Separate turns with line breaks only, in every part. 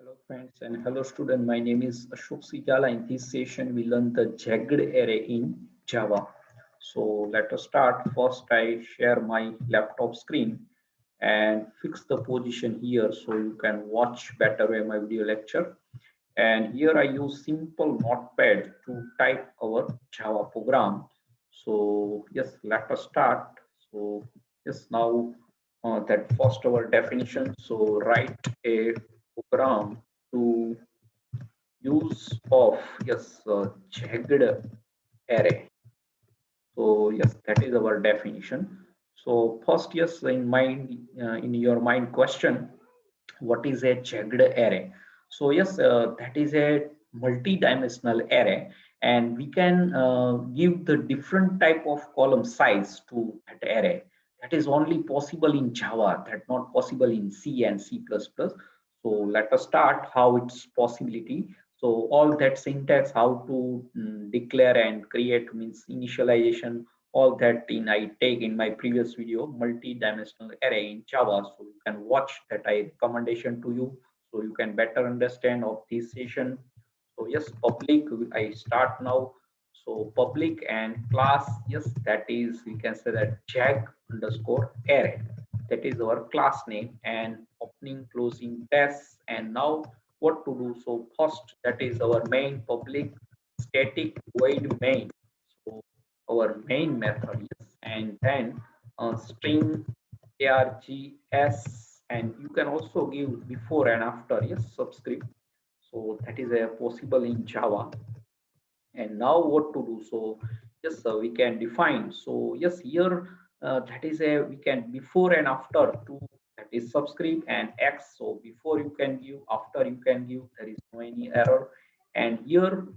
Hello friends and hello student. My name is Ashok Sijala. In this session, we learn the jagged array in Java. So let us start. First, I share my laptop screen and fix the position here so you can watch better my video lecture. And here I use simple notepad to type our Java program. So yes, let us start. So yes, now that first our definition. So write a program to use of jagged array. So yes, that is our definition. So first, yes, in your mind question, what is a jagged array? So yes, that is a multi-dimensional array, and we can give the different type of column size to that array. That is only possible in Java. That not possible in C and C++. So let us start how it's possibility. So all that syntax, how to declare and create means initialization, all that in I take in my previous video, multi-dimensional array in Java. So you can watch that I recommendation to you so you can better understand of this session. So yes, public, I start now. So public and class, yes, that is, we can say that jag underscore array. That is our class name and opening, closing tests. And now what to do? So first, that is our main public static void main. So our main method, yes, and then string args, and you can also give before and after, yes, subscript. So that is a possible in Java. And now what to do? So yes, we can define. So yes, here that is a we can before and after to, that is subscript and x. So before you can give, after you can give, there is no any error. And here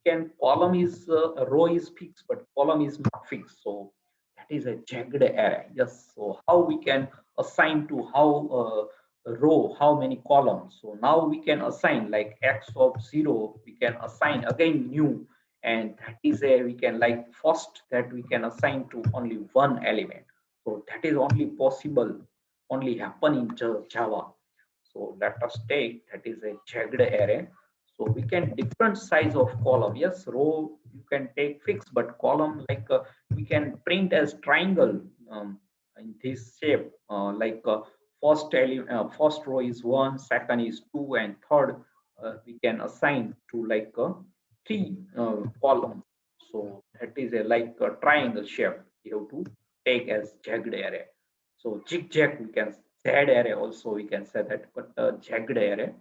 can column is row is fixed but column is not fixed, so that is a jagged array. Yes, so how we can assign to how row, how many columns? So now we can assign like x of 0, we can assign again new, and that is a we can like first that we can assign to only one element. So that is only possible, only happen in Java. So let us take that is a jagged array. So we can different size of column. Yes, row you can take fixed, but column like we can print as triangle in this shape. First row is one, second is two, and third we can assign to like three column. So that is a like a triangle shape. You have to take as jagged array. So zigzag we can sad array also we can say that, but jagged array.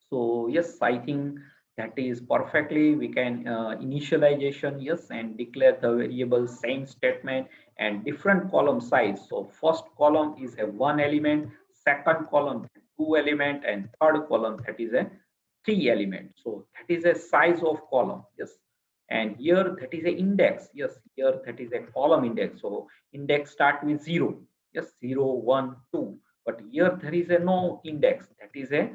So yes, I think that is perfectly we can initialization, yes, and declare the variable same statement and different column size. So first column is a one element, second column two element, and third column that is a three element. So that is a size of column, yes. And here that is a index, yes. Here that is a column index. So index start with zero, yes, zero, one, two. But here there is a no index. That is a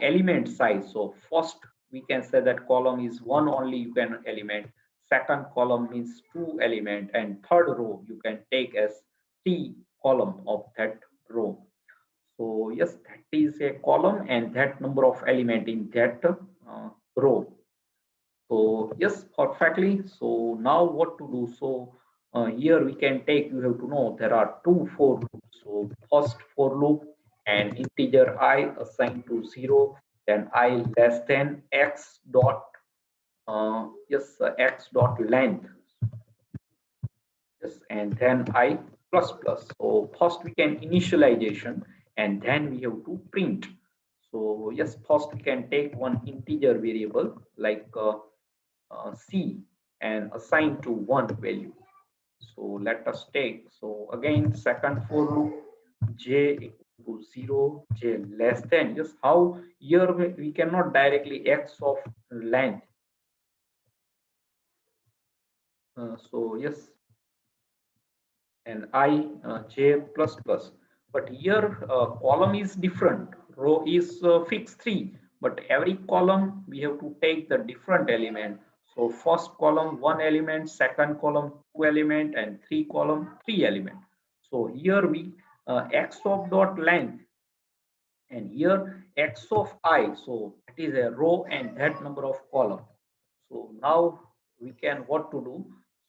element size. So first we can say that column is one only you can element, second column means two element, and third row you can take as three column of that row. So yes, that is a column and that number of element in that row. So yes, perfectly. So now what to do? So here we can take, you have to know there are two for loops. So first for loop and integer I assigned to 0, then I less than x dot x dot length, yes, and then I plus plus. So first we can initialization and then we have to print. So yes, first we can take one integer variable like C and assign to one value. So let us take, so again second for loop, j equal to 0, j less than, yes, how here we cannot directly x of length. So yes, and I j plus plus, but here column is different, row is fixed 3, but every column we have to take the different element. So first column one element, second column two element, and three column three element. So here we x of dot length, and here x of I, so that is a row and that number of column. So now we can what to do.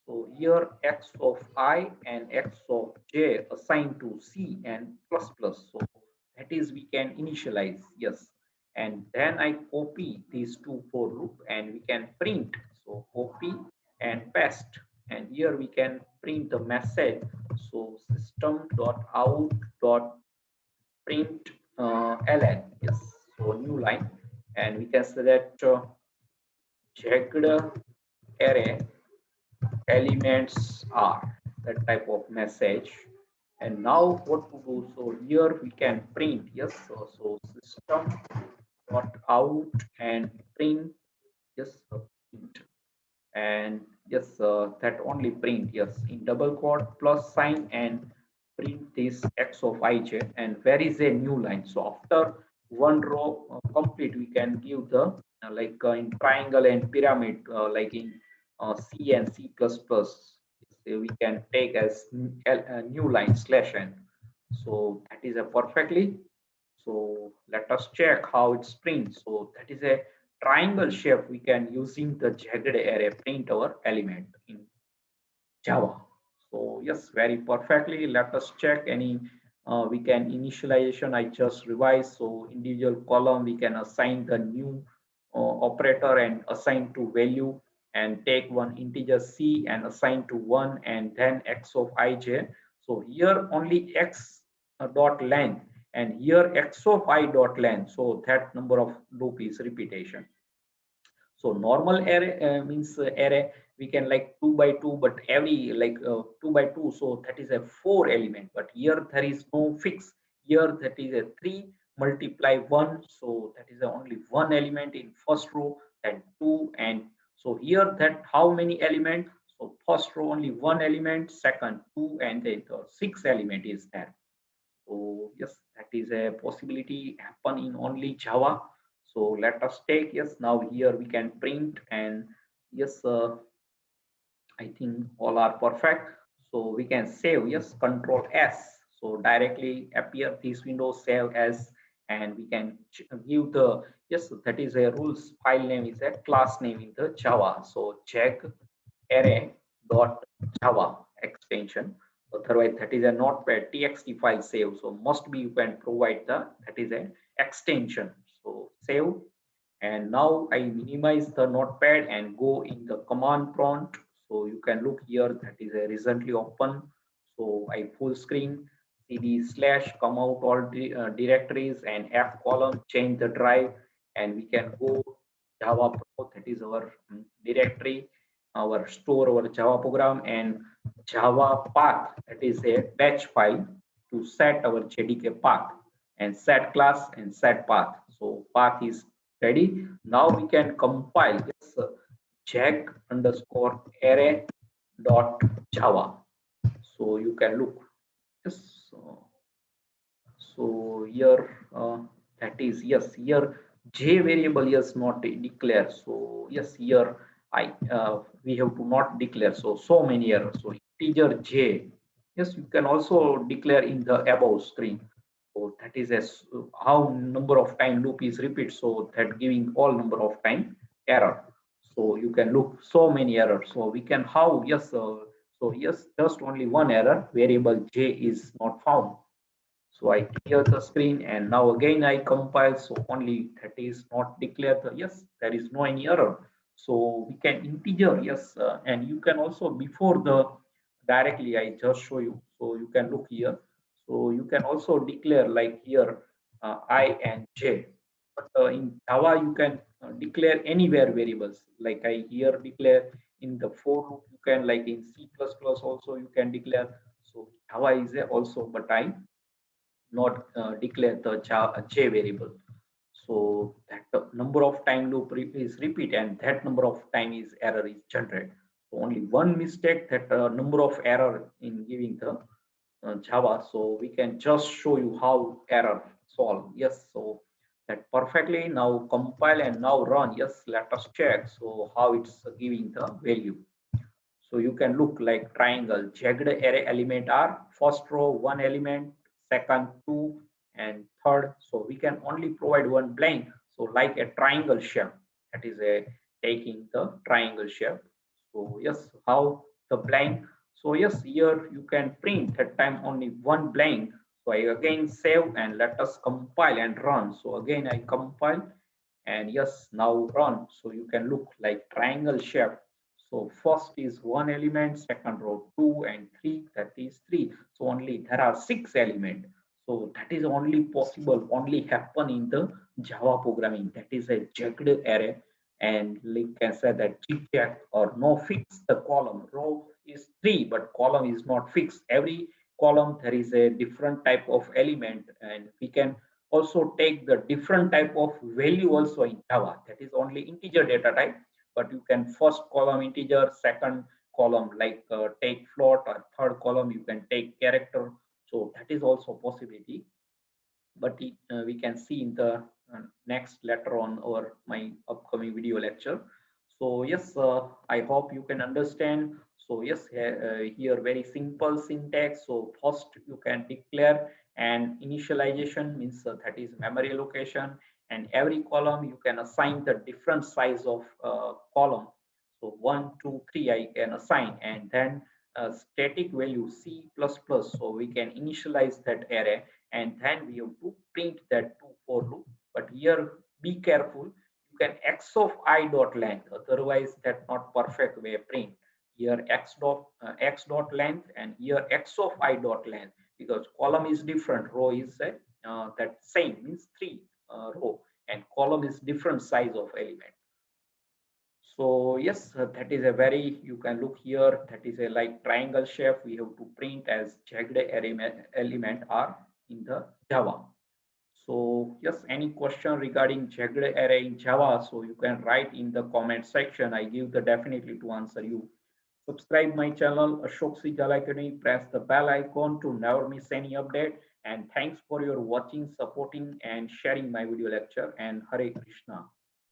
So here x of I and x of j assigned to C and plus plus. So that is we can initialize, yes. And then I copy these two for loop and we can print. So copy and paste. And here we can print the message. So system.out.println, yes. So new line, and we can say that checked array elements are, that type of message. And now what to do, so here we can print, yes. So system dot out and print, yes, print. And yes, that only print, yes, in double quote plus sign and print this x of ij. And where is a new line, so after one row complete we can give the in triangle and pyramid, like in C and C++, we can take as a new line slash n. So that is a perfectly. So let us check how it's print. So that is a triangle shape we can using the jagged array print our element in Java. So yes, very perfectly. Let us check any, we can initialization, I just revised. So individual column, we can assign the new operator and assign to value and take one integer C and assign to 1 and then x of ij. So here only x dot length and here x of I dot length. So that number of loop is repetition. So normal array means array we can like 2 by 2, but every 2 by 2, so that is a 4 element. But here there is no fix. Here that is a 3 multiply 1, so that is only one element in first row, and 2, and so here that how many element? So first row only one element, second 2, and then the 6 element is there. So yes, that is a possibility happen in only Java. So let us take, yes, now here we can print, and yes, I think all are perfect. So we can save, yes, control S. So directly appear this window, save as, and we can give the, yes, that is a rules file name is a class name in the Java. So check array dot Java extension. Otherwise, that is a notepad txt file save. So must be you can provide the, that is a extension. So save. And now I minimize the notepad and go in the command prompt. So you can look here, that is a recently open. So I full screen cd slash come out all directories and f column change the drive, and we can go Java Pro, that is our directory, our store our Java program, and Java path, that is a batch file to set our JDK path, and set class and set path. So path is ready. Now we can compile this check underscore array dot Java. So you can look yes. So here that is, yes, here j variable is not declared. So yes, here I we have to not declare. So many errors. So integer j, yes, you can also declare in the above screen. So that is as how number of time loop is repeat. So that giving all number of time error. So you can look so many errors. So we can how, yes. So yes, just only one error, variable j is not found. So I clear the screen, and now again I compile. So only that is not declared. Yes, there is no any error. So we can integer, yes, and you can also before the directly I just show you. So you can look here. So you can also declare like here I and j. But in Java you can declare anywhere variables. Like I here declare in the for loop, you can like in C++ also you can declare. So Java is a also, but I not declare the j variable. So that the number of time loop is repeat, and that number of time is error is generated. So only one mistake, that number of error in giving the Java. So we can just show you how error solve. Yes, so that perfectly. Now compile and now run. Yes, let us check. So how it's giving the value. So you can look like triangle jagged array element are first row one element, second two, And third, so we can only provide one blank, so like a triangle shape, that is a taking the triangle shape. So yes, how the blank, so yes, here you can print that time only one blank. So I again save and let us compile and run. So again I compile and yes, now run. So you can look like triangle shape. So first is one element, second row two and three, that is three. So only there are six elements. So that is only possible, only happen in the Java programming. That is a jagged array, and we can say that zigzag or no fix the column. Row is three, but column is not fixed. Every column there is a different type of element, and we can also take the different type of value also in Java. That is only integer data type, but you can first column integer, second column like take float, or third column you can take character. So that is also possibility, but we can see in the next later on our my upcoming video lecture. So yes, I hope you can understand. So yes, here very simple syntax. So first you can declare, and initialization means that is memory allocation, and every column you can assign the different size of column. So 1 2 3 I can assign, and then static value C++, so we can initialize that array, and then we have to print that to for loop. But here be careful, you can x of I dot length, otherwise that not perfect way print. Here x dot length, and here x of I dot length, because column is different, row is that same, means three row, and column is different size of element. So yes, that is a very, you can look here, that is a like triangle shape we have to print as jagged element are in the Java. So yes, any question regarding jagged array in Java, so you can write in the comment section. I give the definitely to answer you. Subscribe my channel Ashok C Jala Academy, press the bell icon to never miss any update. And thanks for your watching, supporting and sharing my video lecture, and Hare Krishna.